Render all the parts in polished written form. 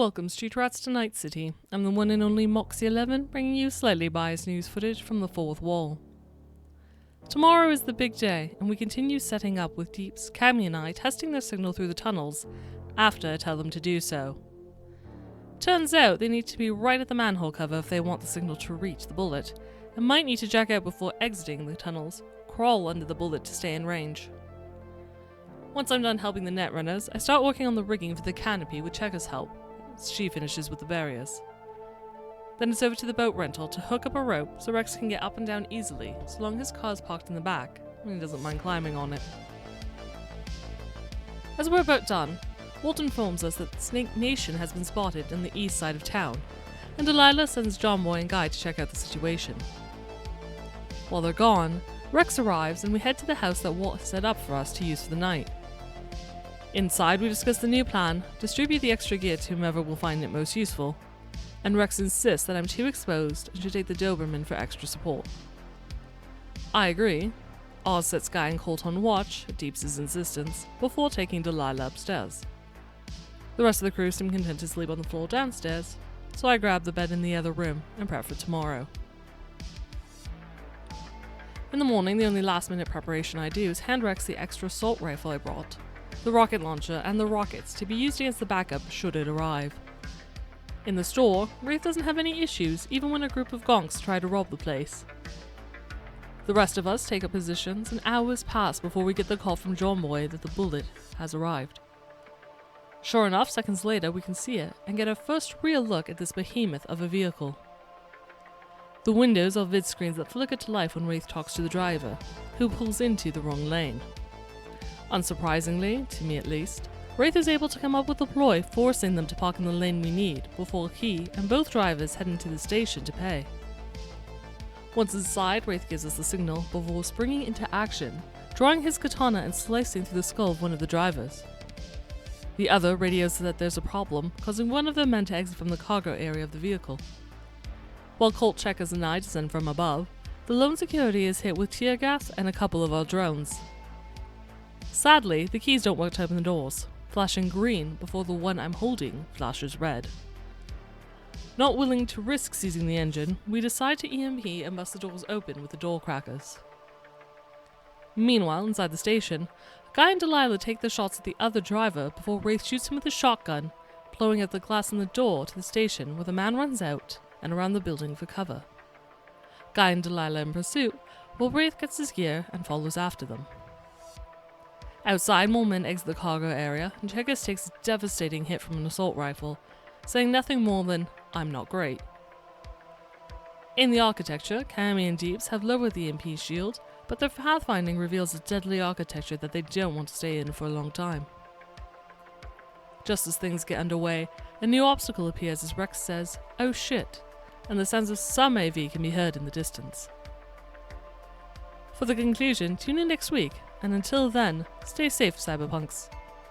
Welcome, Street Rats, to Night City. I'm the one and only Moxie 11, bringing you slightly biased news footage from the fourth wall. Tomorrow is the big day, and we continue setting up with Deeps, Cammy and I testing their signal through the tunnels, after I tell them to do so. Turns out they need to be right at the manhole cover if they want the signal to reach the bullet, and might need to jack out before exiting the tunnels, crawl under the bullet to stay in range. Once I'm done helping the net runners, I start working on the rigging for the canopy with Checker's help, as she finishes with the barriers. Then it's over to the boat rental to hook up a rope so Rex can get up and down easily, so long his car's parked in the back, and he doesn't mind climbing on it. As we're about done, Walt informs us that Snake Nation has been spotted on the east side of town, and Delilah sends John Boy and Guy to check out the situation. While they're gone, Rex arrives and we head to the house that Walt has set up for us to use for the night. Inside, we discuss the new plan, distribute the extra gear to whomever will find it most useful, and Rex insists that I'm too exposed and should take the Doberman for extra support. I agree. Oz sets Guy and Colt on watch, at Deeps' insistence, before taking Delilah upstairs. The rest of the crew seem content to sleep on the floor downstairs, so I grab the bed in the other room and prep for tomorrow. In the morning, the only last-minute preparation I do is hand Rex the extra assault rifle I brought, the rocket launcher, and the rockets to be used against the backup should it arrive. In the store, Wraith doesn't have any issues even when a group of gonks try to rob the place. The rest of us take up positions and hours pass before we get the call from John Boy that the bullet has arrived. Sure enough, seconds later we can see it and get our first real look at this behemoth of a vehicle. The windows are vid screens that flicker to life when Wraith talks to the driver, who pulls into the wrong lane. Unsurprisingly, to me at least, Wraith is able to come up with a ploy forcing them to park in the lane we need before he and both drivers head into the station to pay. Once inside, Wraith gives us the signal before springing into action, drawing his katana and slicing through the skull of one of the drivers. The other radios that there's a problem, causing one of the men to exit from the cargo area of the vehicle. While Colt, Checkers and I descend from above, the lone security is hit with tear gas and a couple of our drones. Sadly, the keys don't work to open the doors, flashing green before the one I'm holding flashes red. Not willing to risk seizing the engine, we decide to EMP and bust the doors open with the door crackers. Meanwhile, inside the station, Guy and Delilah take the shots at the other driver before Wraith shoots him with a shotgun, blowing out the glass in the door to the station where the man runs out and around the building for cover. Guy and Delilah in pursuit, while Wraith gets his gear and follows after them. Outside, more men exit the cargo area, and Checkers takes a devastating hit from an assault rifle, saying nothing more than, "I'm not great." In the architecture, Cammy and Deeps have lowered the EMP shield, but their pathfinding reveals a deadly architecture that they don't want to stay in for a long time. Just as things get underway, a new obstacle appears as Rex says, "Oh shit," and the sounds of some AV can be heard in the distance. For the conclusion, tune in next week, and until then, stay safe, Cyberpunks.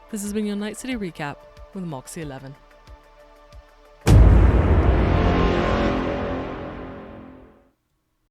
This has been your Night City Recap with Moxie 11.